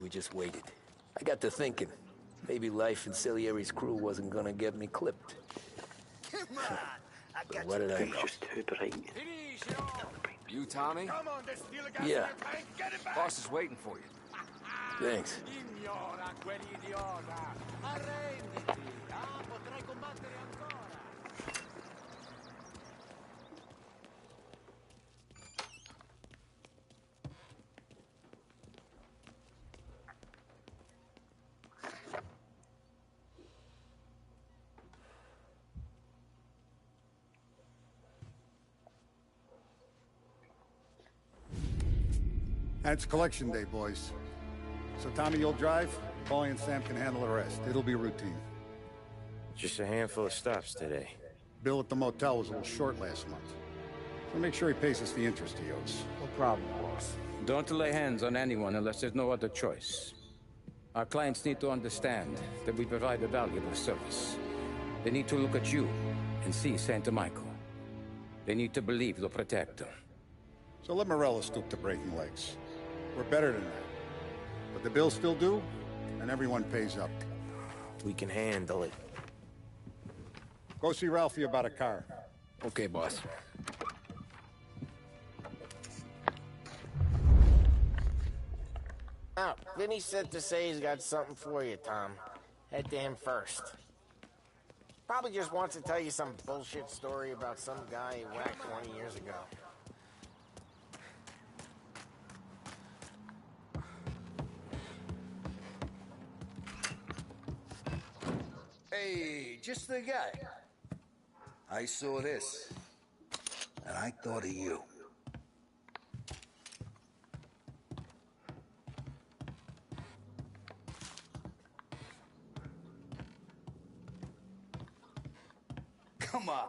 We just waited. I got to thinking, maybe life in Salieri's crew wasn't gonna get me clipped. Come on, I got What did I know? Just too bright. You, Tommy? Come on, there's steel gas in Yeah. your tank. Get it back. Boss is waiting for you. Thanks. Ignora quell'idiota. Arrenditi. Ah, potrai combattere ancora. And it's collection day, boys. So Tommy, you'll drive. Paulie and Sam can handle the rest. It'll be routine. Just a handful of stops today. Bill at the motel was a little short last month. So make sure he pays us the interest he owes. No problem, boss. Don't lay hands on anyone unless there's no other choice. Our clients need to understand that we provide a valuable service. They need to look at you and see Santa Michael. They need to believe you'll protect them. So let Morello stoop to breaking legs. We're better than that. But the bill's still due, and everyone pays up. We can handle it. Go see Ralphie about a car. Okay, boss. Oh, Vinny said to say he's got something for you, Tom. Head to him first. Probably just wants to tell you some bullshit story about some guy he whacked 20 years ago. Hey, just the guy. I saw this, and I thought of you. Come on.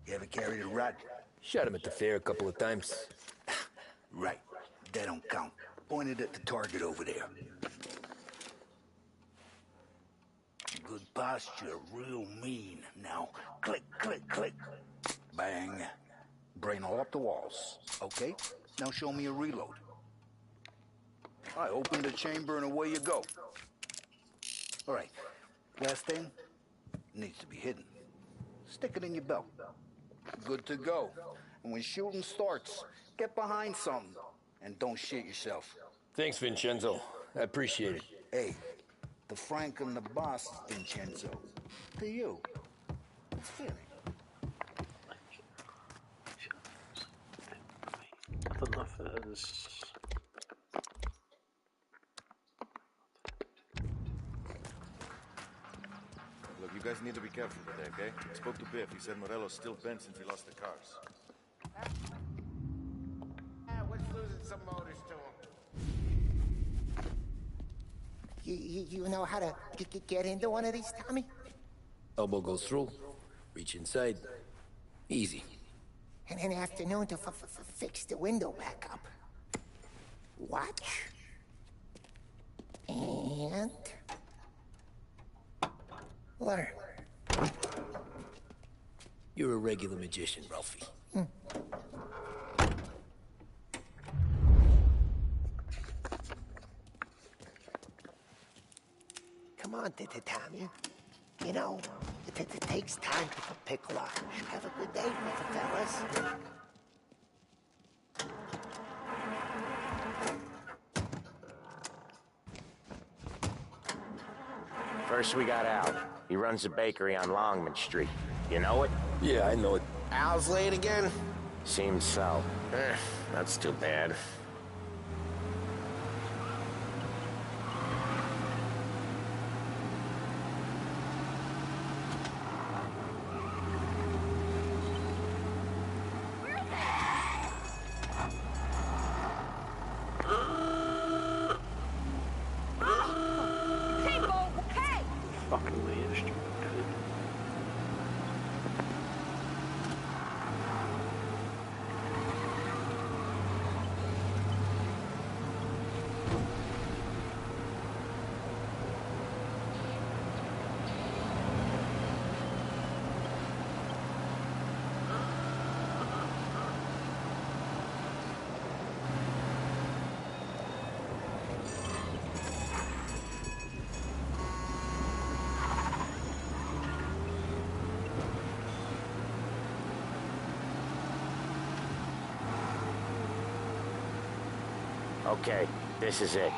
You ever carried a rat? Shot him at the fair a couple of times. Right. That don't count. Pointed at the target over there. Good posture, real mean. Now, click, click, click. Bang. Brain all up the walls. Okay? Now show me a reload. I open the chamber and away you go. All right. Last thing needs to be hidden. Stick it in your belt. Good to go. And when shooting starts, get behind something and don't shit yourself. Thanks, Vincenzo. I appreciate it. Hey, the Frank and the boss, Vincenzo. To you. It's feeling. I don't know if it is. Look, you guys need to be careful today, okay? I spoke to Biff. He said Morello's still bent since he lost the cars. What's losing some motors to him? You know how to get into one of these, Tommy? Elbow goes through. Reach inside. Easy. And an afternoon to fix the window back up. Watch. And... learn. You're a regular magician, Ralphie. Come on, Tommy. You know, it takes time to pick lock. Have a good day, fellas. First we got Al. He runs a bakery on Longman Street. You know it? Yeah, I know it. Al's late again? Seems so. That's too bad. Fucking way instrument. Okay, this is it.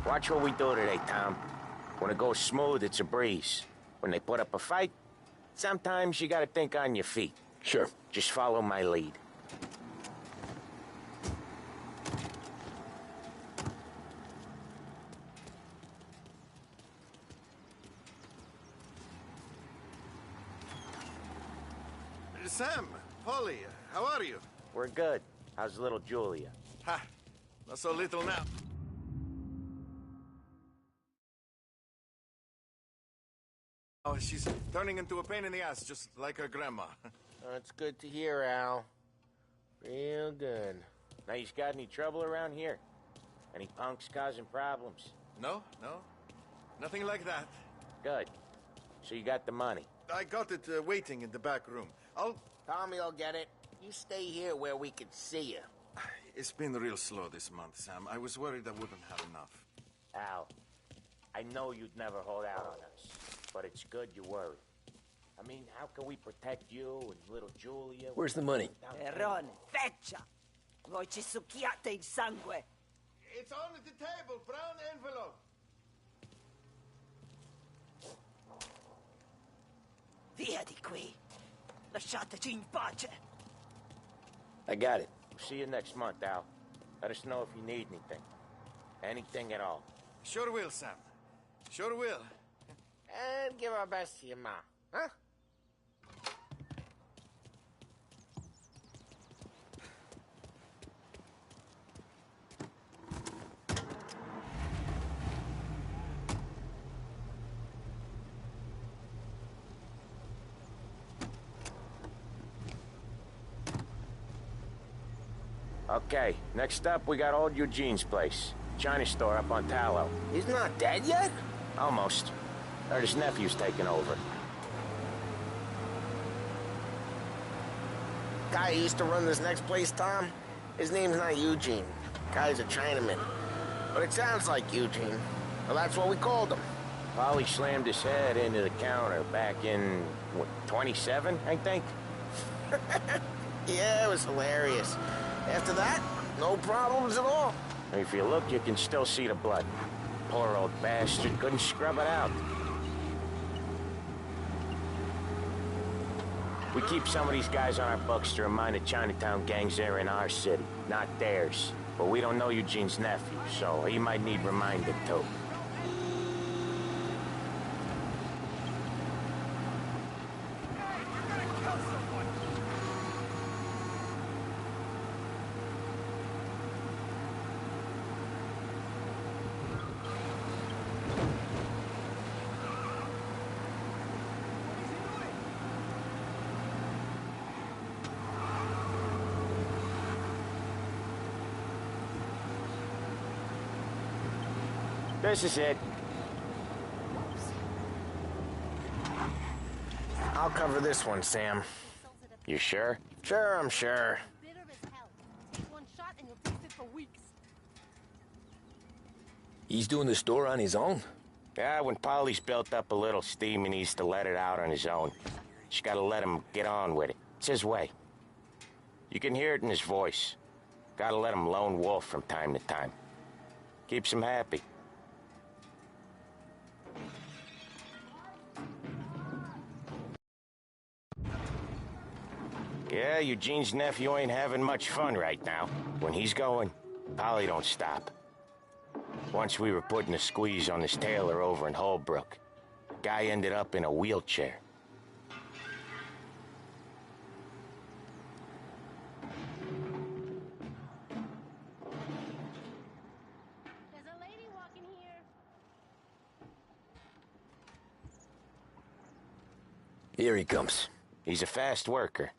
Watch what we do today, Tom. When it goes smooth, it's a breeze. When they put up a fight, sometimes you gotta think on your feet. Sure. Just follow my lead. Sam, Holly, how are you? We're good. How's little Julia? Ha! Not so little now. Oh, she's turning into a pain in the ass, just like her grandma. That's good to hear, Al. Real good. Now, you got any trouble around here? Any punks causing problems? No, nothing like that. Good. So you got the money? I got it waiting in the back room. Tommy will get it. You stay here where we can see you. It's been real slow this month, Sam. I was worried I wouldn't have enough. Al, I know you'd never hold out on us, but it's good you worry. I mean, how can we protect you and little Julia? Where's the money? Perrone, feccia! Voi ci succhiate il sangue! It's on the table, brown envelope. Via di qui! Lasciateci in pace! I got it. See you next month, Al. Let us know if you need anything. Anything at all. Sure will, Sam. Sure will. And give our best to your ma, huh? Okay, next up, we got old Eugene's place. China store up on Tallow. He's not dead yet? Almost. Heard his nephew's taking over. Guy who used to run this next place, Tom? His name's not Eugene. Guy's a Chinaman. But it sounds like Eugene. Well, that's what we called him. Polly slammed his head into the counter back in, what, 27, I think? Yeah, it was hilarious. After that, no problems at all. If you look, you can still see the blood. Poor old bastard couldn't scrub it out. We keep some of these guys on our books to remind the Chinatown gangs they're in our city, not theirs. But we don't know Eugene's nephew, so he might need reminding too. This is it. I'll cover this one, Sam. You sure? Sure, I'm sure. Bitter as hell. Take one shot and you'll taste it for weeks. He's doing the store on his own? Yeah, when Polly's built up a little steam, he needs to let it out on his own. Just gotta let him get on with it. It's his way. You can hear it in his voice. Gotta let him lone wolf from time to time. Keeps him happy. Yeah, Eugene's nephew ain't having much fun right now. When he's going, Polly don't stop. Once we were putting a squeeze on this tailor over in Holbrook. Guy ended up in a wheelchair. There's a lady walking here. Here he comes. He's a fast worker.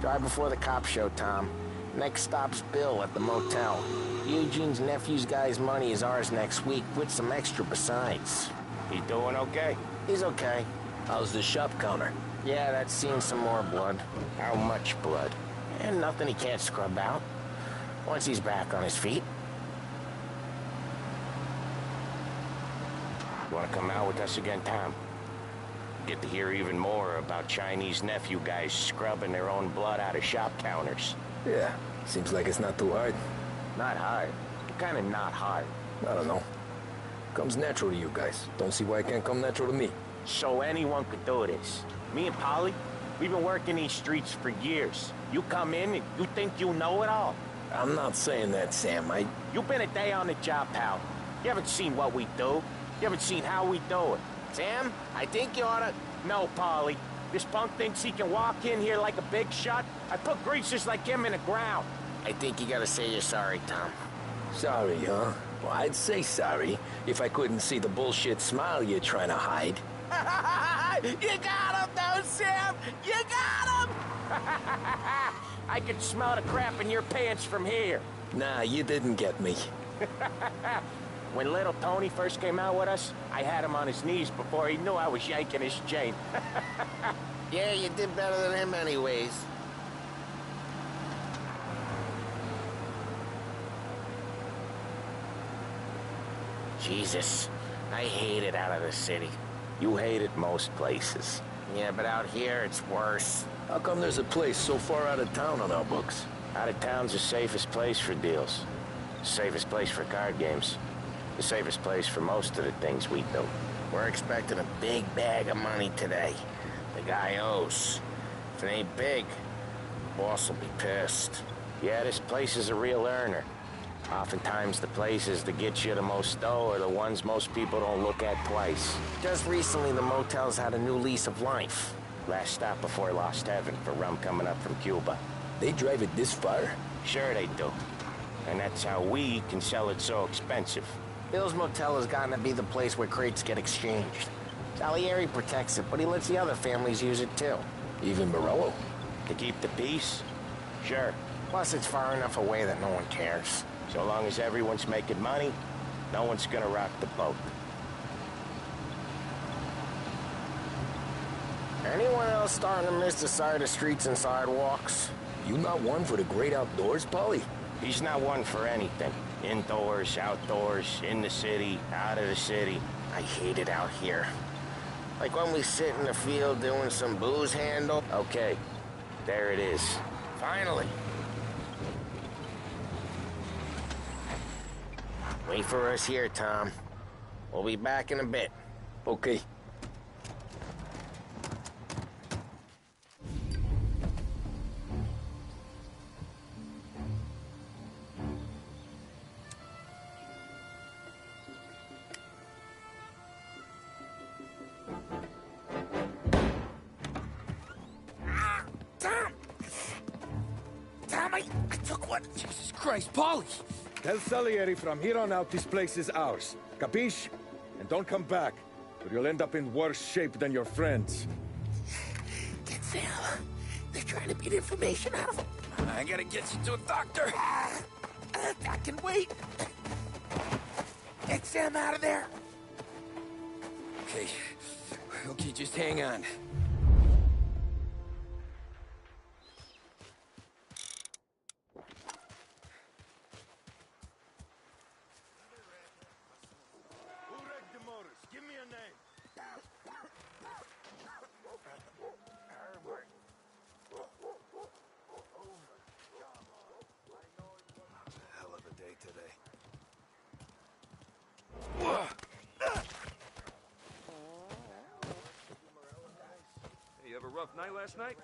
Drive before the cops show, Tom. Next stop's Bill at the motel. Eugene's nephew's guy's money is ours next week, with some extra besides. He doing okay? He's okay. How's the shop counter? Yeah, that's seen some more blood. How much blood? And nothing he can't scrub out. once he's back on his feet. You want to come out with us again, Tom? Get to hear even more about Chinese nephew guys scrubbing their own blood out of shop counters. Yeah, seems like it's not too hard. Not hard. Kind of not hard. I don't know. Comes natural to you guys. Don't see why it can't come natural to me. So anyone could do this. Me and Polly, we've been working these streets for years. You come in and you think you know it all. I'm not saying that, Sam. You've been a day on the job, pal. You haven't seen what we do. You haven't seen how we do it. Sam, I think you oughta... No, Polly. This punk thinks he can walk in here like a big shot. I put greasers like him in the ground. I think you gotta say you're sorry, Tom. Sorry, huh? Well, I'd say sorry if I couldn't see the bullshit smile you're trying to hide. You got him, though, Sam! You got him! I can smell the crap in your pants from here. Nah, you didn't get me. When little Tony first came out with us, I had him on his knees before he knew I was yanking his chain. Yeah, you did better than him anyways. Jesus, I hate it out of the city. You hate it most places. Yeah, but out here, it's worse. How come there's a place so far out of town on our books? Out of town's the safest place for deals. The safest place for card games. The safest place for most of the things we do. We're expecting a big bag of money today. The guy owes. If it ain't big, boss will be pissed. Yeah, this place is a real earner. Oftentimes the places that get you the most dough are the ones most people don't look at twice. Just recently, the motel's had a new lease of life. Last stop before Lost Heaven for rum coming up from Cuba. They drive it this far? Sure they do. And that's how we can sell it so expensive. Bill's Motel has gotten to be the place where crates get exchanged. Salieri protects it, but he lets the other families use it too. Even Morello? To keep the peace? Sure. Plus, it's far enough away that no one cares. So long as everyone's making money, no one's gonna rock the boat. Anyone else starting to miss the side of streets and sidewalks? You not one for the great outdoors, Polly? He's not one for anything. Indoors, outdoors, in the city, out of the city. I hate it out here. Like when we sit in the field doing some booze handle. Okay, there it is. Finally. Wait for us here, Tom. We'll be back in a bit. Okay. I took one. Jesus Christ, Polly! Tell Salieri from here on out this place is ours. Capiche? And don't come back, or you'll end up in worse shape than your friends. Get Sam. They're trying to beat information out of him. I gotta get you to a doctor. I can wait. Get Sam out of there. Okay. Okay, just hang on. You have a rough night last night?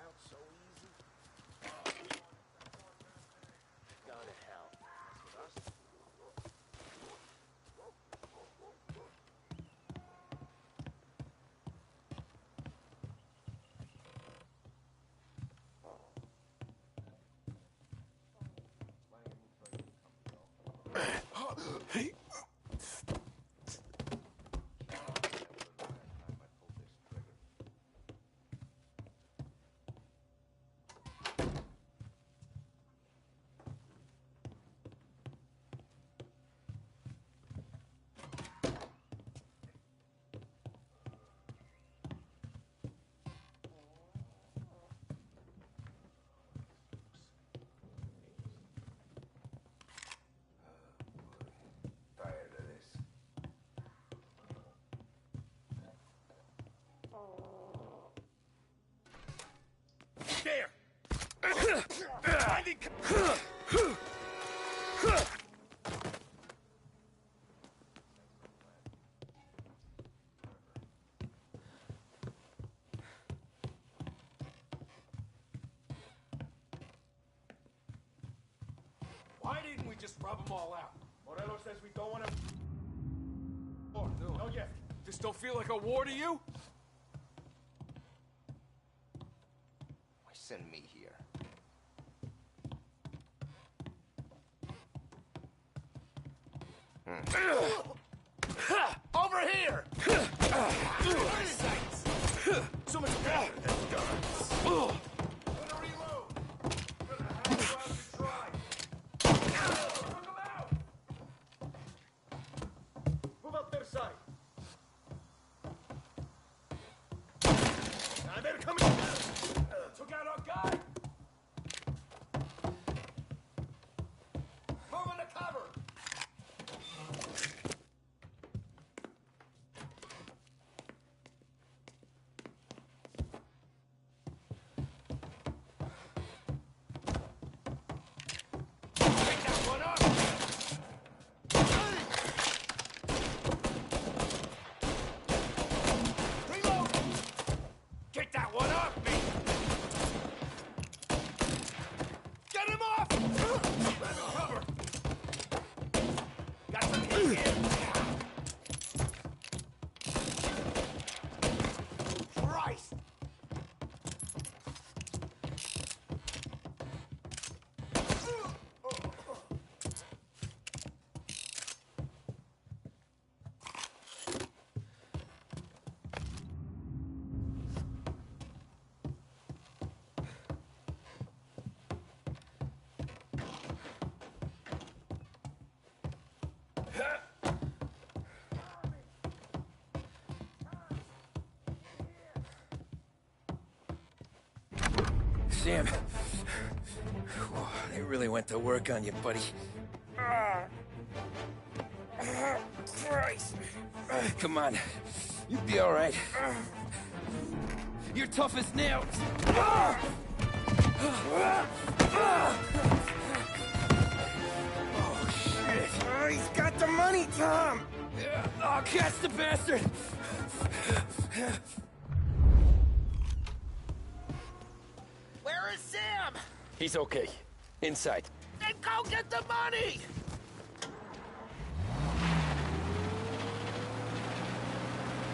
Why didn't we just rub them all out? Morello says we don't want to... Oh, no. Not yet. This don't feel like a war to you? Why send me here? Over here! So much better than guns. Move out their side. Now they're coming. Took out our guy. Move in the cover. Pick that one up! Reload! Get that one off me! Get him off! Grab him cover! Got some heat here! Christ! Sam, they really went to work on you, buddy. Christ! Come on, you'll be all right. You're tough as nails! Oh, shit. Oh, he's got the money, Tom. Oh, catch the bastard! Where is Sam? He's okay. Inside. Then go get the money!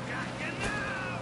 Got you now!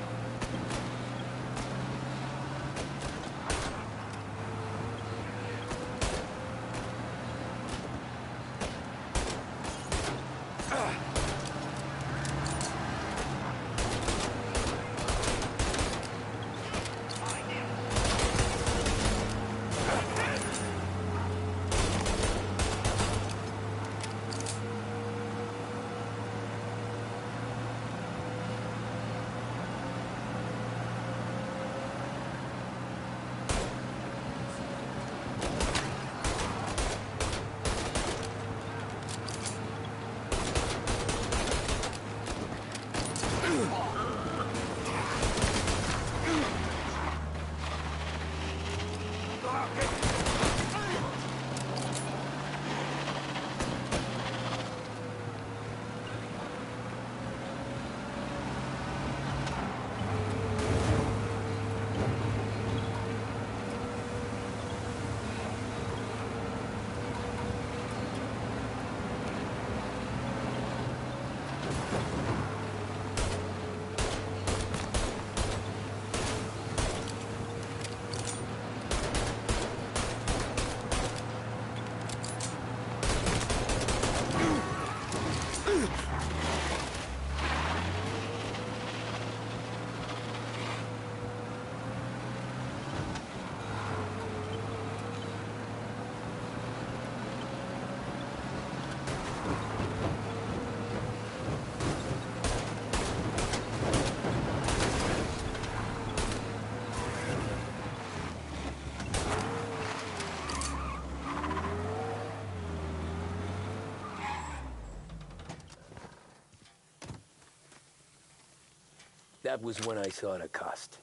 That was when I saw the cost.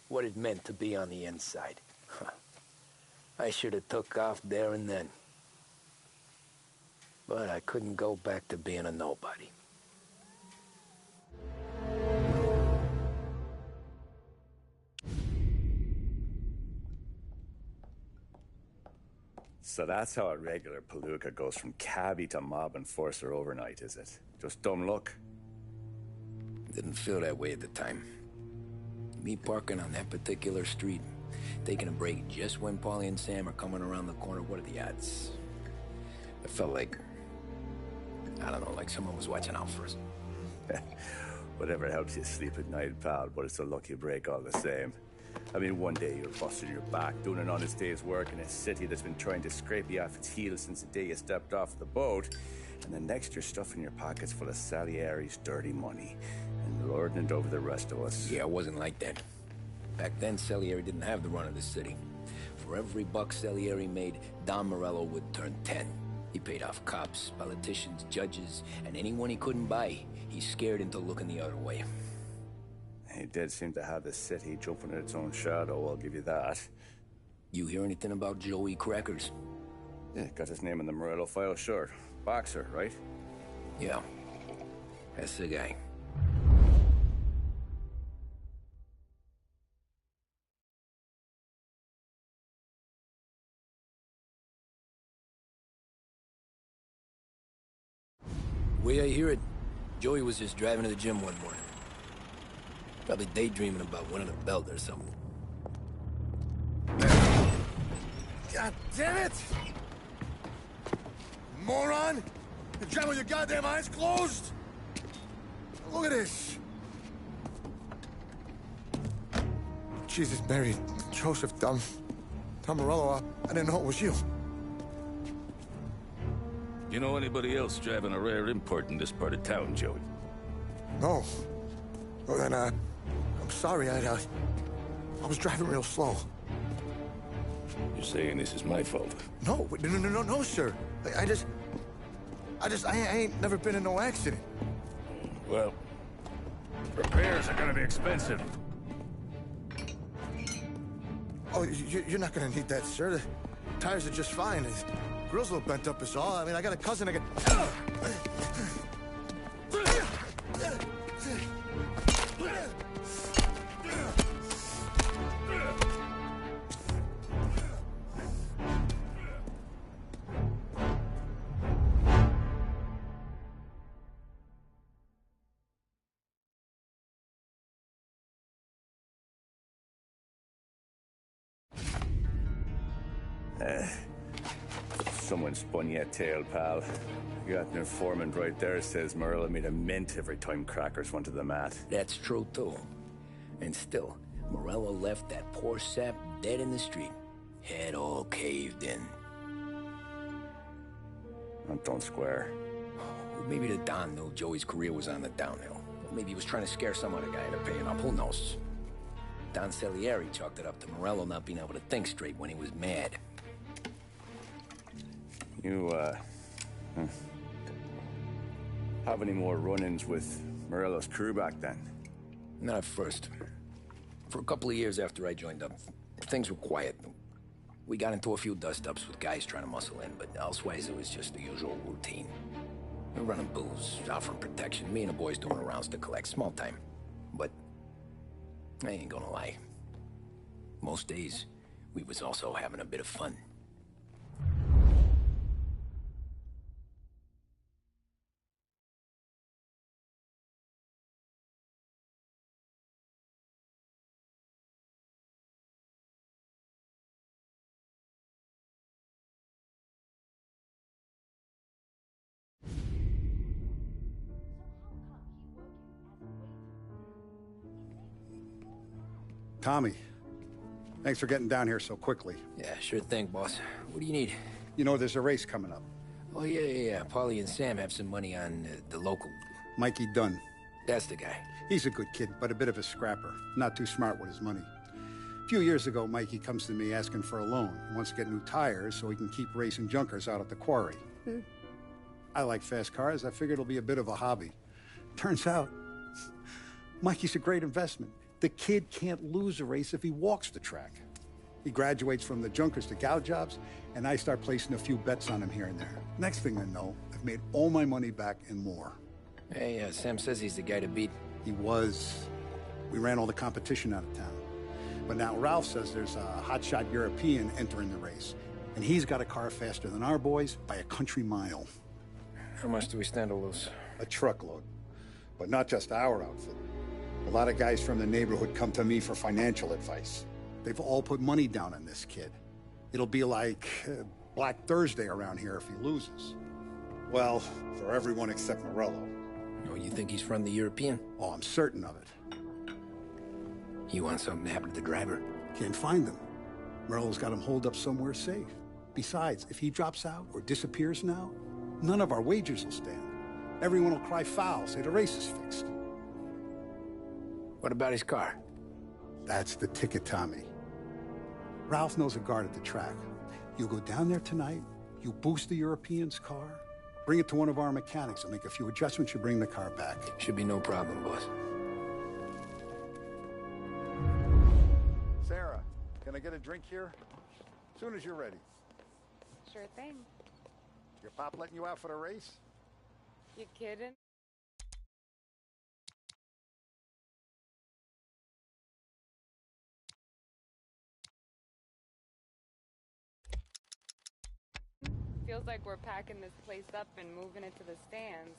What it meant to be on the inside. Huh. I should have took off there and then. But I couldn't go back to being a nobody. So that's how a regular palooka goes from cabbie to mob enforcer overnight, is it? Just dumb luck? Didn't feel that way at the time. Me parking on that particular street, taking a break just when Paulie and Sam are coming around the corner, what are the odds? I felt like, I don't know, like someone was watching out for us. Whatever helps you sleep at night, pal, but it's a lucky break all the same. I mean, one day you're busting your back, doing an honest day's work in a city that's been trying to scrape you off its heels since the day you stepped off the boat, and the next you're stuffing your pockets full of Salieri's dirty money and lording it over the rest of us. Yeah, it wasn't like that. Back then, Salieri didn't have the run of the city. For every buck Salieri made, Don Morello would turn 10. He paid off cops, politicians, judges, and anyone he couldn't buy, he scared into looking the other way. He did seem to have the city jumping at its own shadow, I'll give you that. You hear anything about Joey Crackers? Yeah, got his name in the Morello file, sure. Boxer, right? Yeah, that's the guy. The way I hear it, Joey was just driving to the gym one morning. Probably daydreaming about winning a belt or something. God damn it! Moron! You're driving with your goddamn eyes closed? Look at this! Jesus, Mary, Joseph, Tom Morello, I didn't know it was you. You know anybody else driving a rare import in this part of town, Joey? No. Well, then, I'm sorry, I was driving real slow. You're saying this is my fault? No, no, sir. I ain't never been in no accident. Well, repairs are gonna be expensive. Oh, you're not gonna need that, sir. The tires are just fine. The grill's a little bent up is all. I mean, I got a cousin I can... Someone spun you a tale, pal. You got an informant right there says Morello made a mint every time Crackers went to the mat. That's true, too. And still, Morello left that poor sap dead in the street. Head all caved in. That don't square. Maybe the Don knew Joey's career was on the downhill. Maybe he was trying to scare some other guy into paying up. Who knows? Don Salieri chalked it up to Morello not being able to think straight when he was mad. You, have any more run-ins with Morello's crew back then? Not at first. For a couple of years after I joined up, things were quiet. We got into a few dust-ups with guys trying to muscle in, but elsewise it was just the usual routine. We're running booze, offering protection, me and the boys doing the rounds to collect, small time. But I ain't gonna lie. Most days, we was also having a bit of fun. Tommy, thanks for getting down here so quickly. Yeah, sure thing, boss. What do you need? You know, there's a race coming up. Oh, yeah. Paulie and Sam have some money on the local. Mikey Dunn. That's the guy. He's a good kid, but a bit of a scrapper. Not too smart with his money. A few years ago, Mikey comes to me asking for a loan. He wants to get new tires so he can keep racing junkers out at the quarry. I like fast cars. I figured it'll be a bit of a hobby. Turns out, Mikey's a great investment. The kid can't lose a race if he walks the track. He graduates from the junkers to gal jobs, and I start placing a few bets on him here and there. Next thing I know, I've made all my money back and more. Hey, Sam says he's the guy to beat. He was. We ran all the competition out of town. But now Ralph says there's a hotshot European entering the race, and he's got a car faster than our boys by a country mile. How much do we stand to lose? A truckload. But not just our outfit. A lot of guys from the neighborhood come to me for financial advice. They've all put money down on this kid. It'll be like Black Thursday around here if he loses. Well, for everyone except Morello. Oh, you think he's from the European? Oh, I'm certain of it. You want something to happen to the driver? Can't find him. Morello's got him holed up somewhere safe. Besides, if he drops out or disappears now, none of our wagers will stand. Everyone will cry foul, say the race is fixed. What about his car? That's the ticket, Tommy. Ralph knows a guard at the track. You go down there tonight, you boost the European's car, bring it to one of our mechanics, and make a few adjustments, you bring the car back. Should be no problem, boss. Sarah, can I get a drink here? As soon as you're ready. Sure thing. Your pop letting you out for the race? You kidding? Feels like we're packing this place up and moving it to the stands.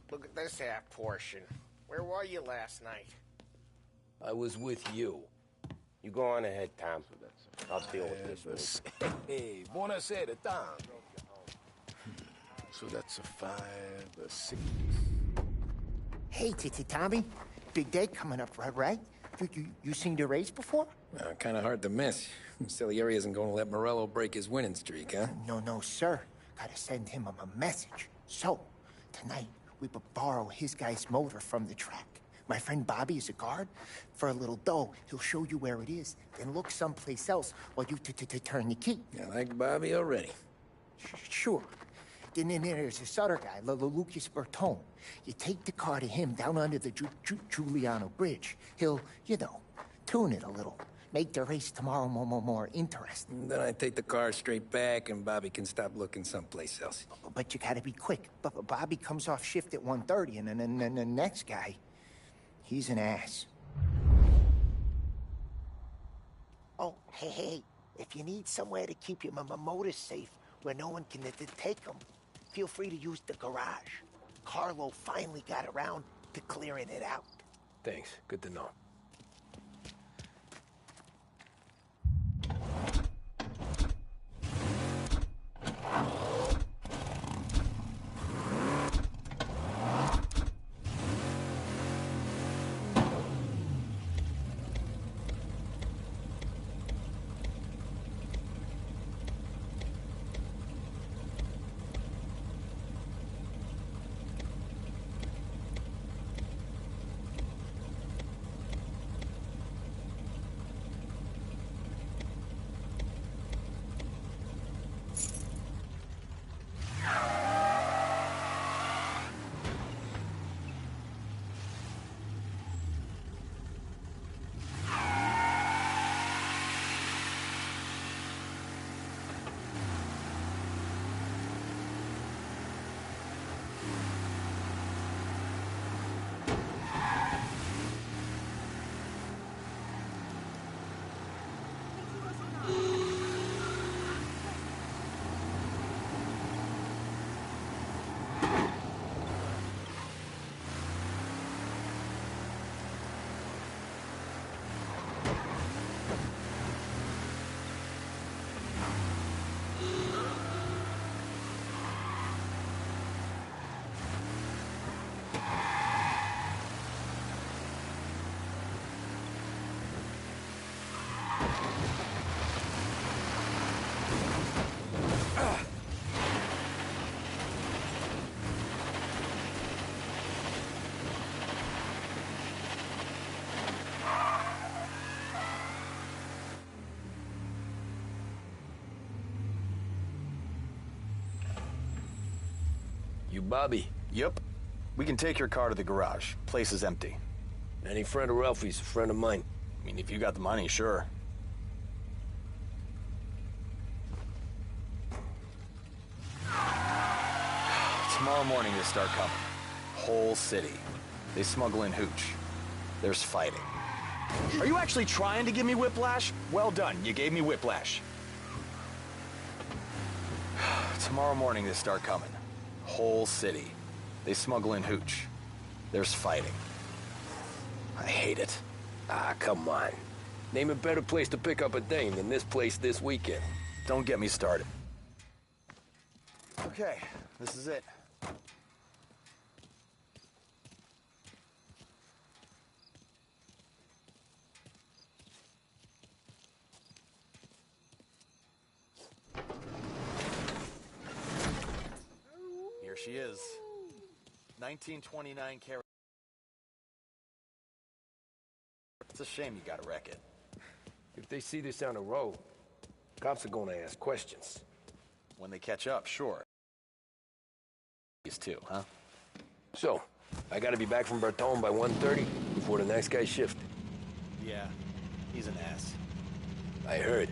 Look at this half portion. Where were you last night? I was with you. You go on ahead, Tom. I'll deal with this. Hey, buonasera, Tom. So that's a 5, a 6. Hey, Tommy. Big day coming up, right? You seen the race before? Kind of hard to miss. Salieri isn't going to let Morello break his winning streak, huh? No, sir. Gotta send him a message. So, tonight, we borrow his guy's motor from the track. My friend Bobby is a guard. For a little dough, he'll show you where it is, then look someplace else while you turn the key. I like Bobby already. Sure. Then there's this other guy, Lucas Bertone. You take the car to him down under the Giuliano Bridge. He'll, tune it a little. Make the race tomorrow more interesting. Then I take the car straight back, and Bobby can stop looking someplace else. But you gotta be quick. Bobby comes off shift at 1:30, and then the next guy, he's an ass. Oh, hey, if you need somewhere to keep your motor safe, where no one can take them, feel free to use the garage. Carlo finally got around to clearing it out. Thanks. Good to know. You Bobby? Yep. We can take your car to the garage. Place is empty. Any friend of Ralphie's a friend of mine. I mean, if you got the money, sure. Tomorrow morning they start coming. Whole city. They smuggle in hooch. There's fighting. Are you actually trying to give me whiplash? Well done, you gave me whiplash. Tomorrow morning they start coming. Whole city. They smuggle in hooch. There's fighting. I hate it. Ah, come on. Name a better place to pick up a dame than this place this weekend. Don't get me started. Okay, this is it. Here she is. 1929 carat. It's a shame you gotta wreck it. If they see this on the road, cops are gonna ask questions. When they catch up, sure. These two, huh? So, I gotta be back from Bertone by 1:30 before the next guy's shift. Yeah, he's an ass. I heard.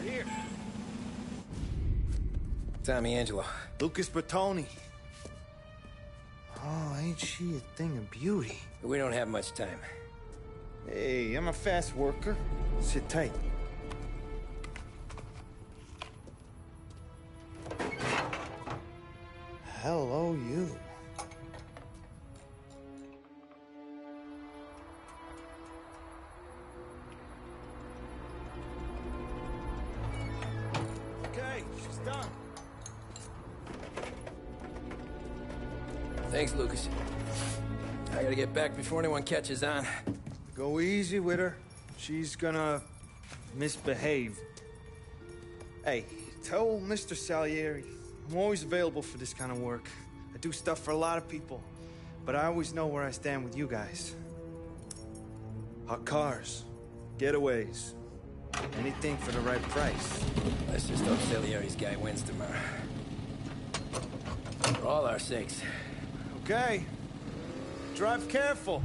Here. Tommy Angelo. Lucas Bertoni. Oh, ain't she a thing of beauty? We don't have much time. Hey, I'm a fast worker. Sit tight. Hello, you. Okay, she's done. Thanks, Lucas. I gotta get back before anyone catches on. Go easy with her. She's gonna misbehave. Hey, tell Mr. Salieri I'm always available for this kind of work. I do stuff for a lot of people, but I always know where I stand with you guys. Hot cars, getaways, anything for the right price. Let's just hope Salieri's guy wins tomorrow. For all our sakes. Okay. Drive careful.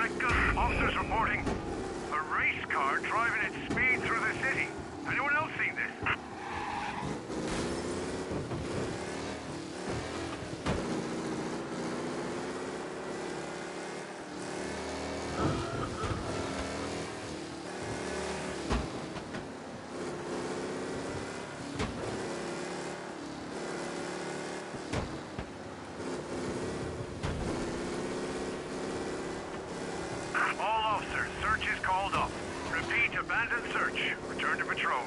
Officers reporting a race car driving at speed through the city. Anyone else seen this? All officers, search is called off. Repeat, abandoned search. Return to patrols.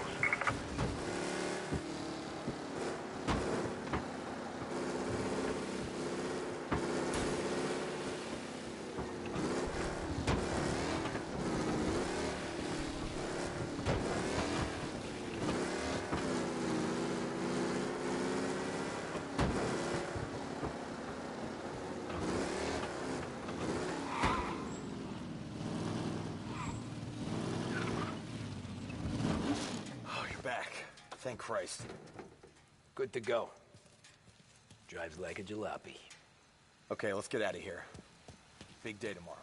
Back. Thank Christ. Good to go. Drives like a jalopy. Okay, let's get out of here. Big day tomorrow.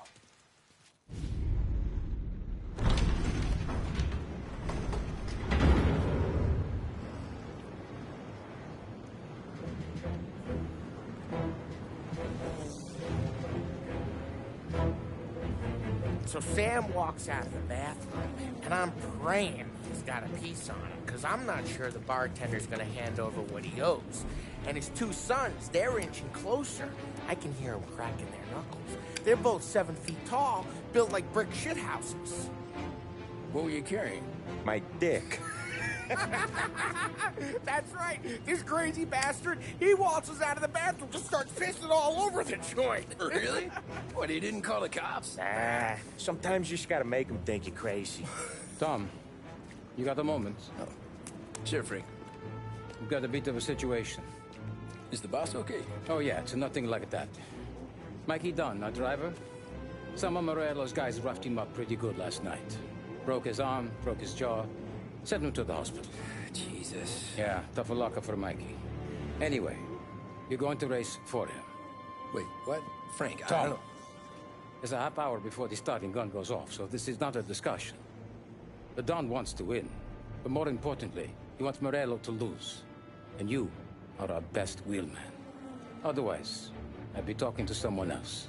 So Sam walks out of the bathroom, and I'm praying he's got a piece on him, because I'm not sure the bartender's going to hand over what he owes. And his two sons, they're inching closer. I can hear them cracking their knuckles. They're both 7 feet tall, built like brick shithouses. What were you carrying? My dick. That's right. This crazy bastard, he waltzes out of the bathroom, just starts pissing all over the joint. Really? What, he didn't call the cops? Nah, sometimes you just gotta make them think you're crazy. Tom, you got a moment? Oh. Sure, Frank. We've got a bit of a situation. Is the boss okay? Oh, yeah, it's nothing like that. Mikey Dunn, our driver. Some of Morello's guys roughed him up pretty good last night. Broke his arm, broke his jaw. Sent him to the hospital. Jesus. Yeah, tough luck for Mikey. Anyway, you're going to race for him. Wait, what? Frank, I Tom, don't know. there's a half hour before the starting gun goes off, so this is not a discussion. The Don wants to win, but more importantly, he wants Morello to lose. And you are our best wheelman. Otherwise, I'd be talking to someone else.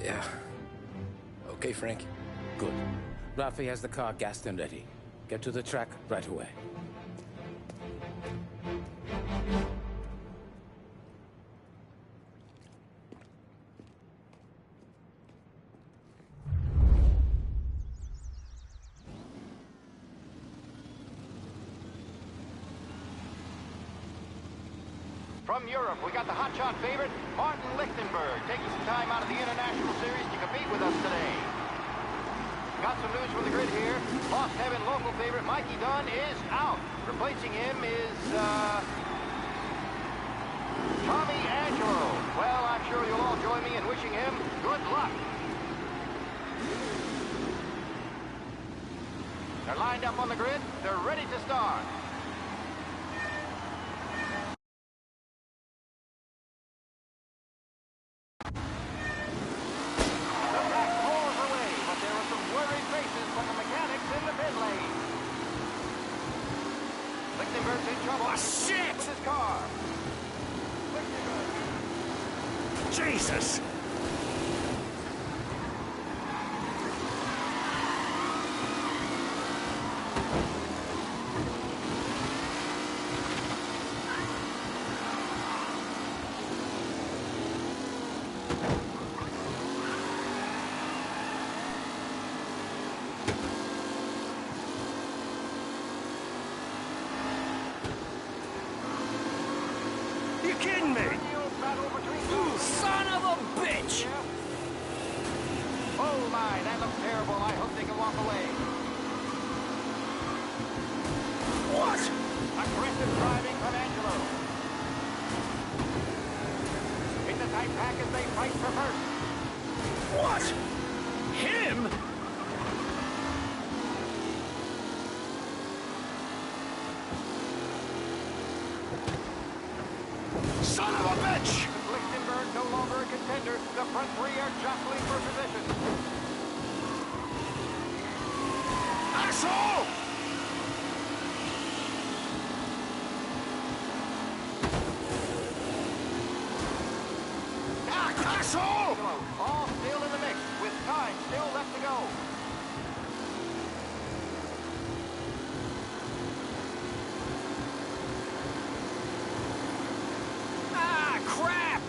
Yeah. Okay, Frank. Good. Rafi has the car gassed and ready. Get to the track right away. From Europe, we got the hotshot favorite, Martin Lichtenberg, taking some time out of the International Series to compete with us today. Got some news from the grid here. Lost Heaven local favorite Mikey Dunn is out. Replacing him is, Tommy Angelo. Well, I'm sure you'll all join me in wishing him good luck. They're lined up on the grid. They're ready to start. Lichtenberg's in trouble. Oh, shit! With his car. Jesus! You kidding me? Son of a bitch! Oh my, that looks terrible. I hope they can walk away. What? Aggressive driving from Angelo. It's a tight pack as they fight for first. What? Him? Son of a bitch! Lichtenberg no longer a contender. The front three are jostling for position. Asshole! Asshole! All still in the mix, with time still left to go. Ah, crap!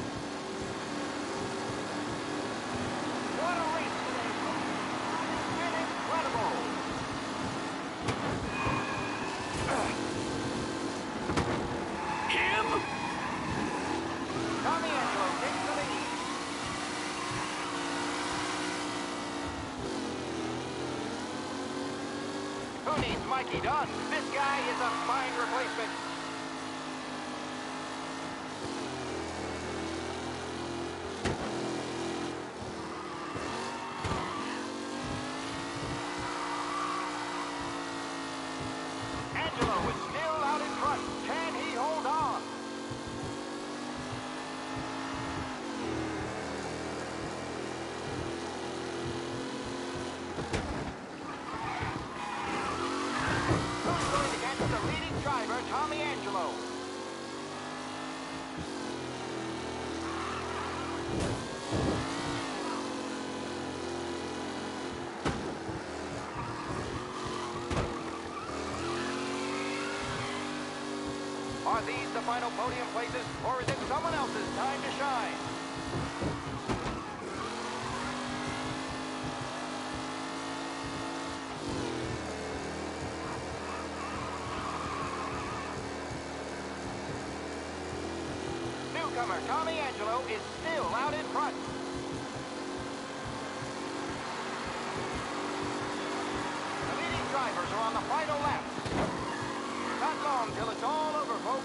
What a race today, folks. It's been incredible. Him? Tommy Angelo takes the lead. Who needs Mikey Dunn? This guy is a fine replacement. Angelo is still out in front. Can he hold on? Who's going to catch the leading driver, Tommy Angelo? Are these the final podium places, or is it someone else's time to shine? Newcomer Tommy Angelo is still out in front. The leading drivers are on the final lap. Not long till it's all over, folks.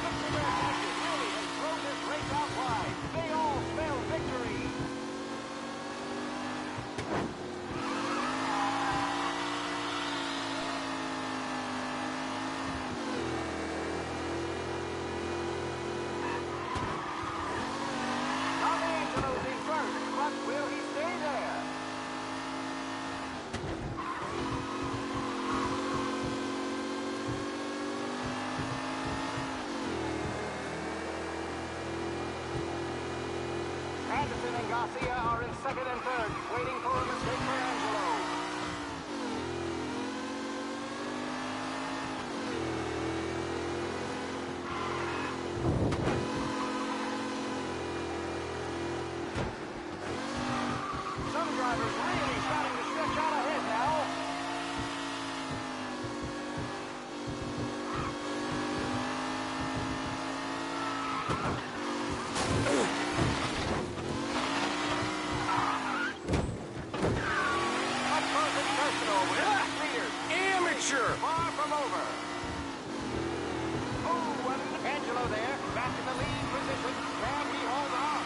Mr. Bearcat really has thrown this race out wide. They all spell victory. Tommy Angelo's in first, but will he stay there? Anderson and Garcia are in second and third, waiting for a mistake for Angelo. Some drivers really starting to stretch out ahead now. A perfect personal with leaders. Amateur! Far from over. Oh, and Angelo there, back in the lead position. Can he hold on?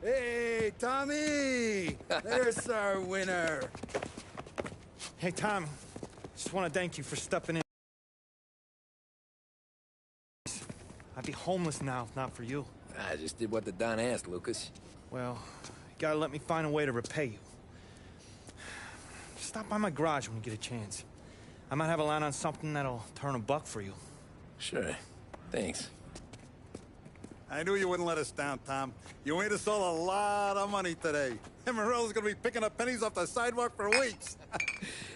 Hey, Tommy! There's our winner. Hey, Tom. Just want to thank you for stepping in. I'd be homeless now if not for you. I just did what the Don asked, Lucas. Well, you gotta let me find a way to repay you. Stop by my garage when you get a chance. I might have a line on something that'll turn $1 for you. Sure. Thanks. I knew you wouldn't let us down, Tom. You made us all a lot of money today. And Morello's gonna be picking up pennies off the sidewalk for weeks.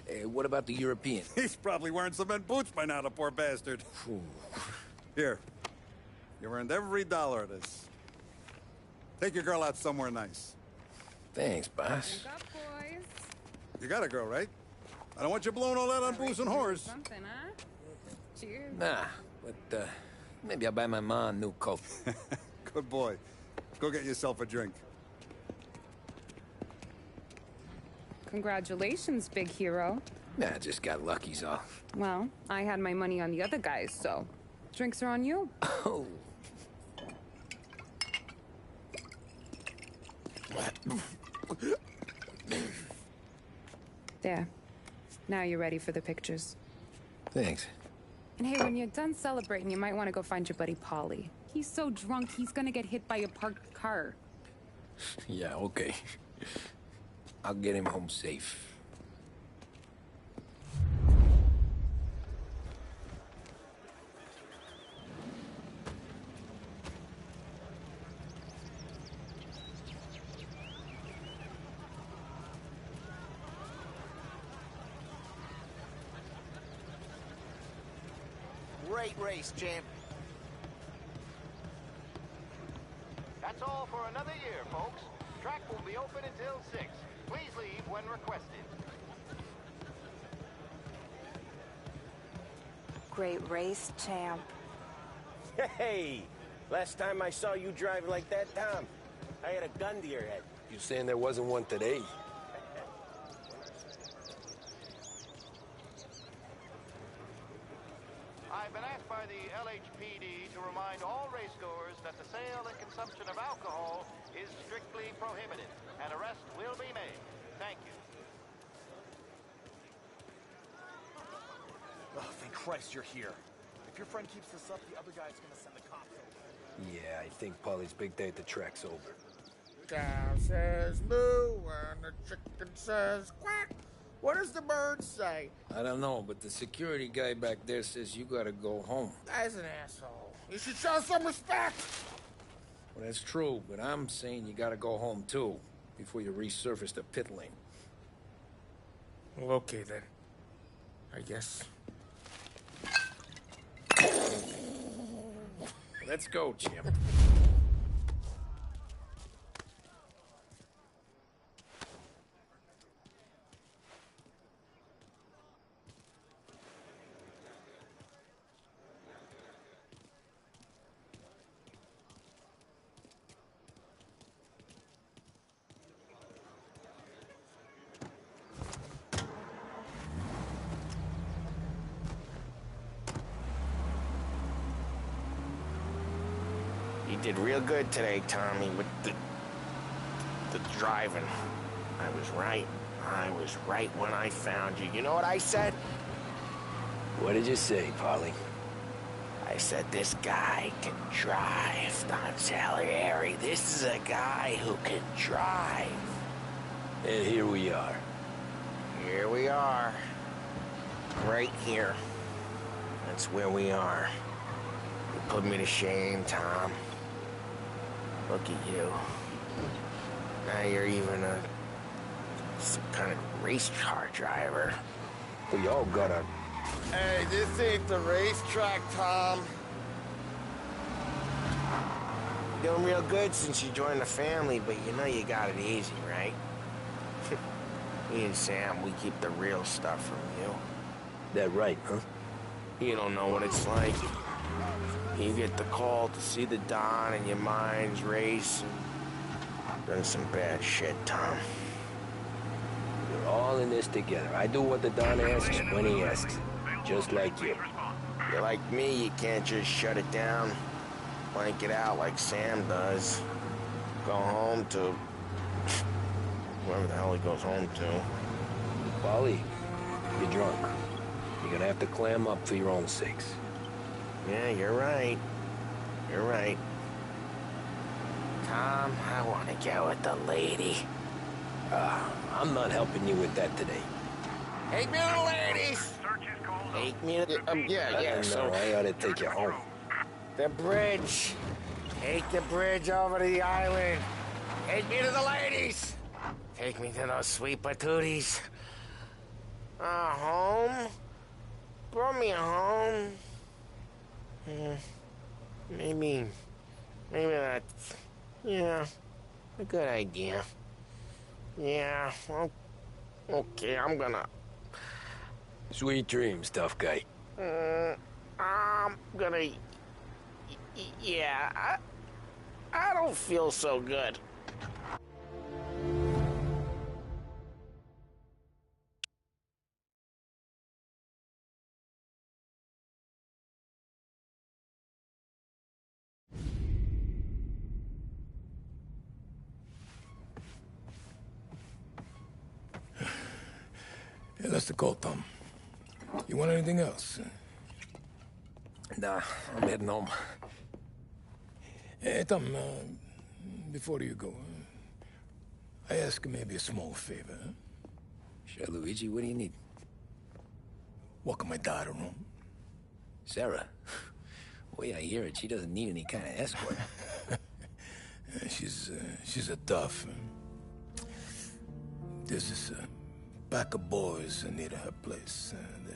Hey, what about the European? He's probably wearing cement boots by now, the poor bastard. Here. You've earned every dollar of this. Take your girl out somewhere nice. Thanks, boss. Drink up, boys. You got a girl, right? I don't want you blowing all that on booze and whores. Something, huh? Cheers. Nah, but maybe I'll buy my ma a new coat. Good boy. Go get yourself a drink. Congratulations, big hero. Nah, just got lucky's all. Well, I had my money on the other guys, so drinks are on you. Oh. There. Now you're ready for the pictures. Thanks. And hey, when you're done celebrating, you might want to go find your buddy Paulie. He's so drunk, he's gonna get hit by a parked car. Yeah, okay. I'll get him home safe. Great race, champ. That's all for another year, folks. Track will be open until 6. Please leave when requested. Great race, champ. Hey! Last time I saw you drive like that, Tom, I had a gun to your head. You saying there wasn't one today? I've been asked by the LHPD to remind all racegoers that the sale and consumption of alcohol is strictly prohibited. An arrest will be made. Thank you. Oh, thank Christ you're here. If your friend keeps this up, the other guy's gonna send the cops over. Yeah, I think Paulie's big day at the track's over. Cow says moo and the chicken says quack. What does the bird say? I don't know, but the security guy back there says you gotta go home. Guy's an asshole. You should show some respect. Well, that's true, but I'm saying you gotta go home too, before you resurface the pit lane. Well, okay then. I guess. Let's go, champ. You did real good today, Tommy, with the driving. I was right. I was right when I found you. You know what I said? What did you say, Paulie? I said, this guy can drive, Don Salieri. This is a guy who can drive. And here we are. Here we are. Right here. That's where we are. You put me to shame, Tom. Look at you. Now you're even some kind of race car driver. We all got a... Hey, this ain't the racetrack, Tom. You're doing real good since you joined the family, but you know you got it easy, right? Me and Sam, we keep the real stuff from you. That right, huh? You don't know what it's like. You get the call to see the Don and your mind's race and done some bad shit, Tom. We're all in this together. I do what the Don asks when he asks. Just like you. You're like me, you can't just shut it down, blank it out like Sam does. Go home to... whoever the hell he goes home to. Paulie, you're drunk. You're gonna have to clam up for your own sakes. Yeah, you're right. You're right. Tom, I want to get with the lady. I'm not helping you with that today. Take me to the ladies! Take me to the... yeah, so... I ought to take you home. The bridge. Take the bridge over to the island. Take me to the ladies. Take me to those sweet patooties. Home? Brought me home. Maybe that's, yeah, a good idea. Yeah, well, okay, I'm gonna... Sweet dreams, tough guy. I'm gonna... Yeah, I don't feel so good. Hey, that's the call, Tom. You want anything else? Nah, I'm heading home. Hey, Tom, before you go, I ask maybe a small favor. Huh? Sure, Luigi, what do you need? Walk my daughter home. Sarah? Way I hear it, she doesn't need any kind of escort. She's a tough. There's this pack of boys near her place. They're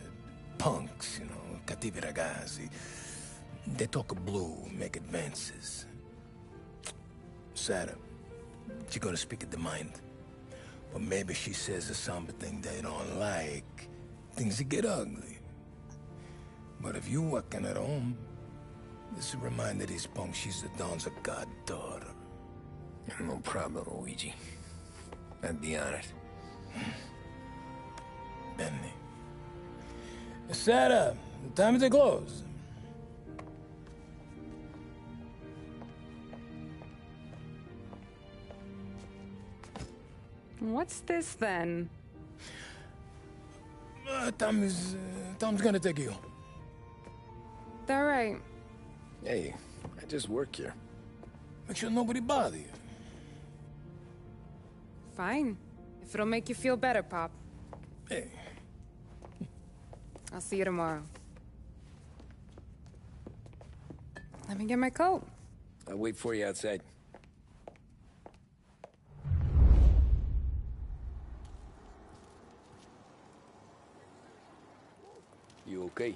punks, you know, cattivi ragazzi. They talk blue, make advances. Sarah, she gonna speak at the mind. But maybe she says something they don't like. Things get ugly. But if you walking at home, this will remind these punks she's the Don's a goddaughter. No problem, Luigi. I'd be honored. Benny. Sarah, the time to close. What's this then? Tom's gonna take you. All right. Hey, I just work here. Make sure nobody bother you. Fine. If it'll make you feel better, Pop. Hey. I'll see you tomorrow. Let me get my coat. I'll wait for you outside. You okay?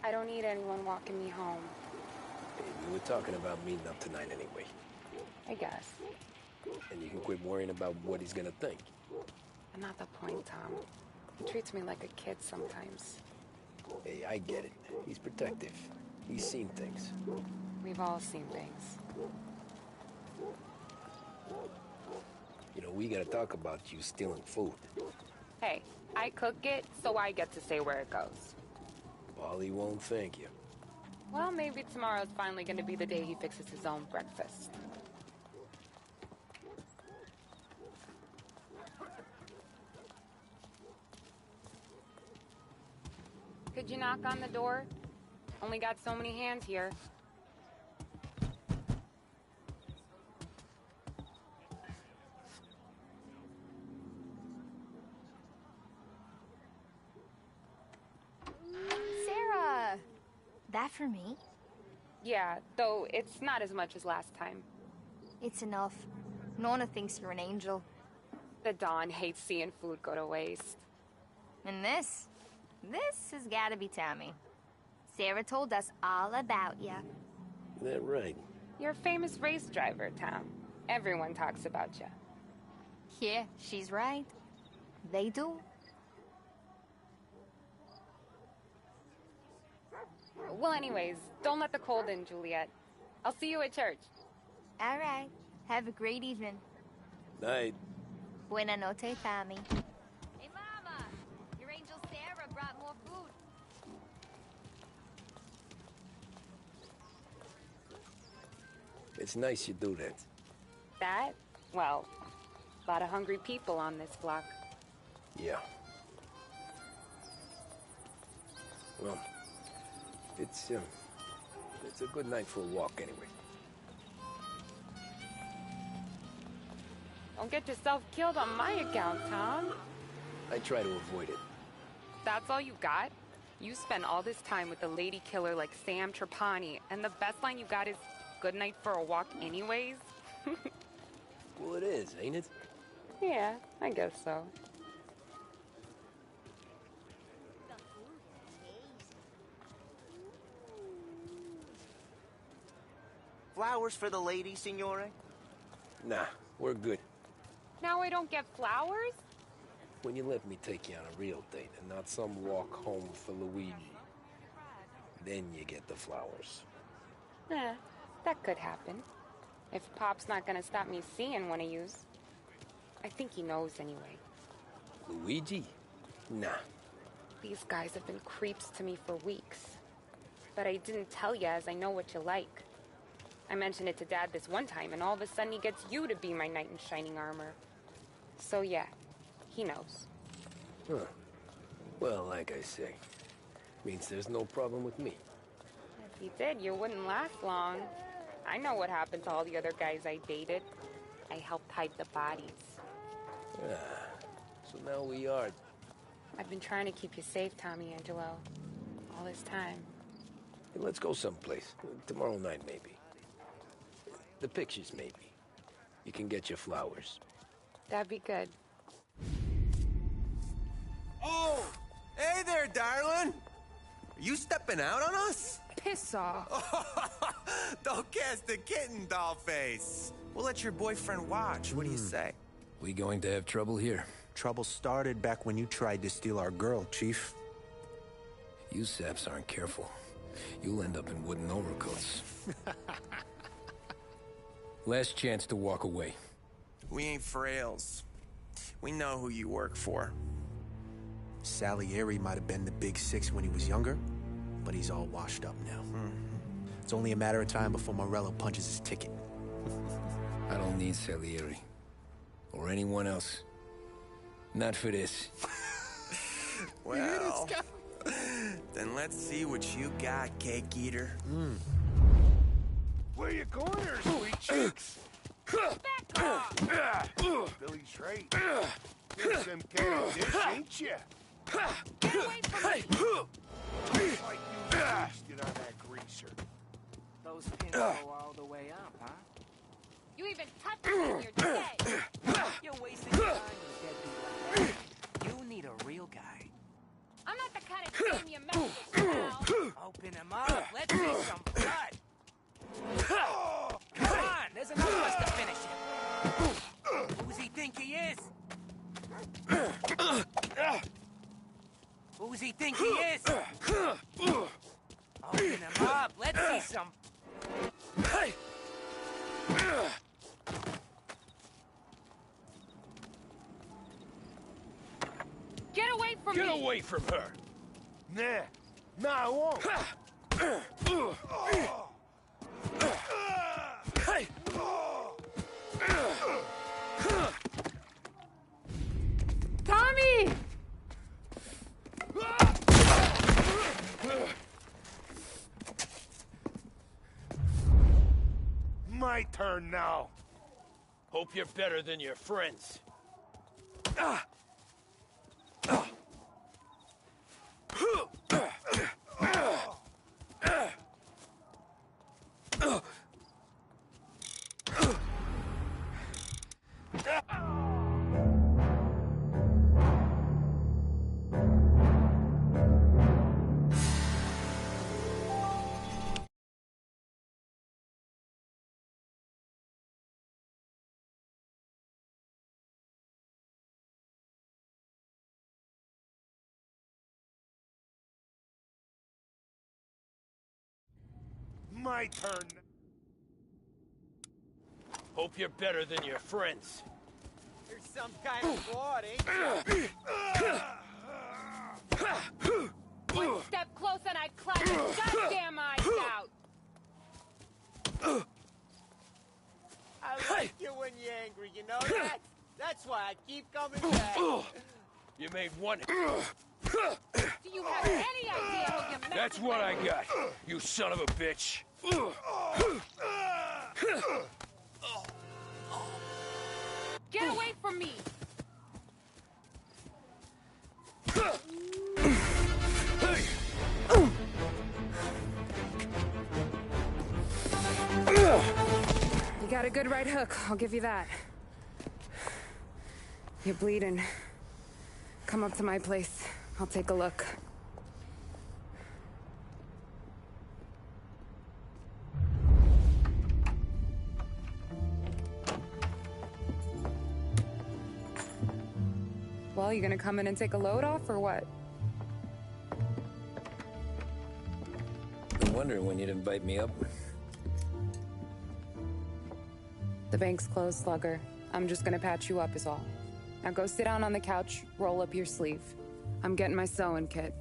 I don't need anyone walking me home. Hey, we were talking about meeting up tonight anyway. I guess. And you can quit worrying about what he's gonna think. Not the point, Tom. He treats me like a kid sometimes. Hey, I get it. He's protective. He's seen things. We've all seen things. You know, we gotta talk about you stealing food. Hey, I cook it, so I get to say where it goes. Wally won't thank you. Well, maybe tomorrow's finally gonna be the day he fixes his own breakfast. Could you knock on the door? Only got so many hands here. Sarah! That for me? Yeah, though it's not as much as last time. It's enough. Nona thinks you're an angel. The Don hates seeing food go to waste. And this has gotta be Tommy. Sarah told us all about you. Is that right? You're a famous race driver, Tom. Everyone talks about you. Yeah, she's right. They do. Well, anyways, don't let the cold in, Juliet. I'll see you at church. All right. Have a great evening. Night. Buena noche, Tommy. Hey, Mama! Your angel Sarah brought more food. It's nice you do that. That? Well, a lot of hungry people on this block. Yeah. Well, it's a good night for a walk anyway. Don't get yourself killed on my account, Tom. I try to avoid it. That's all you got? You spend all this time with a lady killer like Sam Trapani, and the best line you got is, "Good night for a walk anyways"? Well, it is, ain't it? Yeah, I guess so. Flowers for the lady, signore? Nah, we're good. Now I don't get flowers? When you let me take you on a real date and not some walk home for Luigi, then you get the flowers. That could happen. If Pop's not gonna stop me seeing one of yous. I think he knows anyway. Luigi? Nah. These guys have been creeps to me for weeks. But I didn't tell you as I know what you like. I mentioned it to Dad this one time, and all of a sudden he gets you to be my knight in shining armor. So yeah, he knows. Huh. Well, like I say, means there's no problem with me. If he did, you wouldn't last long. I know what happened to all the other guys I dated. I helped hide the bodies. So now we are... I've been trying to keep you safe, Tommy Angelo. All this time. Hey, let's go someplace. Tomorrow night, maybe. The pictures, maybe. You can get your flowers. That'd be good. Oh! Hey there, darling! Are you stepping out on us? Piss off. Don't cast a kitten, dollface. We'll let your boyfriend watch. What do you say? We going to have trouble here? Trouble started back when you tried to steal our girl, Chief. You saps aren't careful. You'll end up in wooden overcoats. Last chance to walk away. We ain't frails. We know who you work for. Salieri might have been the big six when he was younger, but he's all washed up now. It's only a matter of time before Morello punches his ticket. I don't need Salieri. Or anyone else. Not for this. Well, then let's see what you got, cake eater. Where you going there, sweet cheeks? Back off! Billy's right. You're some kind of dish, ain't you? Get away from me! Looks like you wasted on that greaser. Those pins go all the way up, huh? You even touch me and you're dead! You're wasting time, you deadbeat like that. You need a real guy. I'm not the kind of damn you mess with, pal. Open him up. Let's see some blood. Come on, there's enough of us to finish him. Who's he think he is? Who's he think he is? Open him up. Let's see some. Get away from me! Get away from her! Nah, I won't. Tommy! My turn now. Hope you're better than your friends. My turn. Hope you're better than your friends. You're some kind of fraud, ain't you? One step close and I clap your goddamn eyes out! I like you when you're angry, you know that? That's why I keep coming back. You made one. Do you have any idea who you're messing That's what I with? got, you son of a bitch. Get away from me! You got a good right hook, I'll give you that. You're bleeding. Come up to my place. I'll take a look. Well, you gonna come in and take a load off, or what? Been wondering when you'd invite me up. The bank's closed, Slugger. I'm just gonna patch you up is all. Now go sit down on the couch, roll up your sleeve. I'm getting my sewing kit.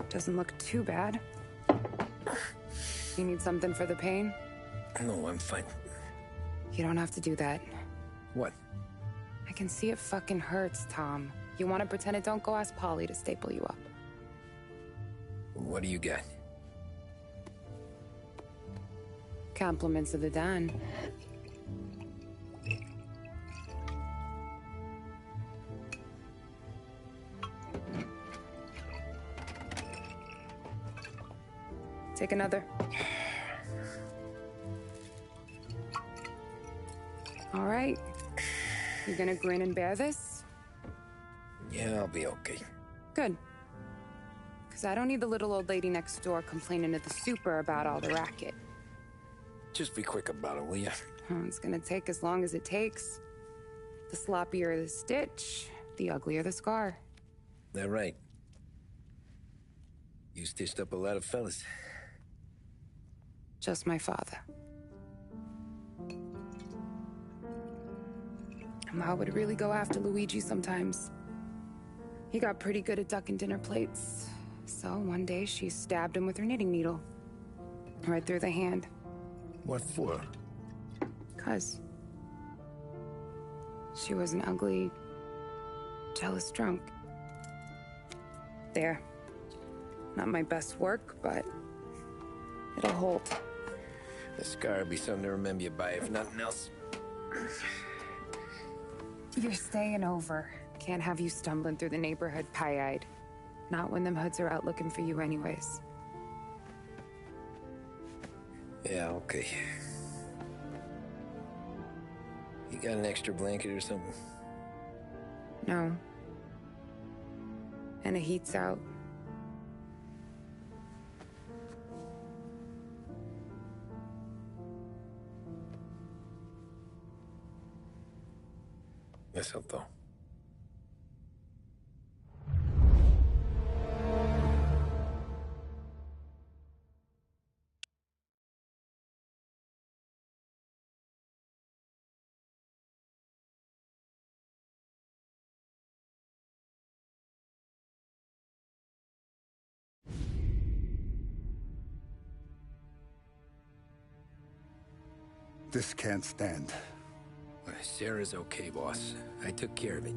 Doesn't look too bad. You need something for the pain? No, I'm fine. You don't have to do that. What? I can see it fucking hurts, Tom. You want to pretend it? Don't go ask Polly to staple you up. What do you got? Compliments of the Don. Take another. All right. You gonna grin and bear this? Yeah, I'll be okay. Good. Because I don't need the little old lady next door complaining to the super about all the racket. Just be quick about it, will ya? It's gonna take as long as it takes. The sloppier the stitch, the uglier the scar. That right. You stitched up a lot of fellas. Just my father. Ma would really go after Luigi sometimes. He got pretty good at ducking dinner plates. So one day she stabbed him with her knitting needle. Right through the hand. What for? 'Cause she was an ugly, jealous drunk. There. Not my best work, but it'll hold. The scar will be something to remember you by, if nothing else. You're staying over. Can't have you stumbling through the neighborhood pie-eyed. Not when them hoods are out looking for you anyways. Yeah, okay. You got an extra blanket or something? No. And the heat's out. Yes, though. This can't stand. Sarah's okay, boss. I took care of it.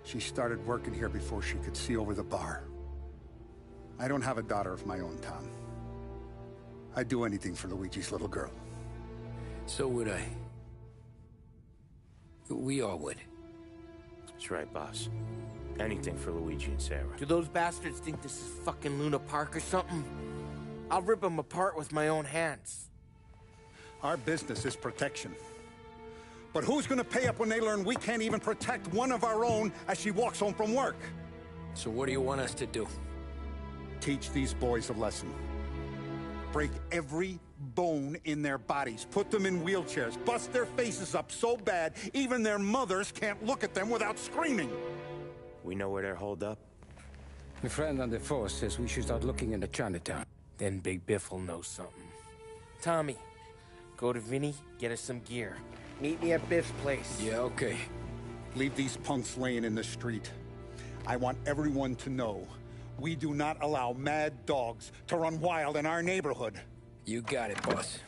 She started working here before she could see over the bar. I don't have a daughter of my own, Tom. I'd do anything for Luigi's little girl. So would I. We all would. That's right, boss. Anything for Luigi and Sarah. Do those bastards think this is fucking Luna Park or something? I'll rip them apart with my own hands. Our business is protection. But who's gonna pay up when they learn we can't even protect one of our own as she walks home from work? So what do you want us to do? Teach these boys a lesson. Break every bone in their bodies. Put them in wheelchairs. Bust their faces up so bad, even their mothers can't look at them without screaming. We know where they're holed up? My friend on the force says we should start looking into Chinatown. Then Big Biff will know something. Tommy, go to Vinny, get us some gear. Meet me at Biff's place. Yeah, okay. Leave these punks laying in the street. I want everyone to know we do not allow mad dogs to run wild in our neighborhood. You got it, boss.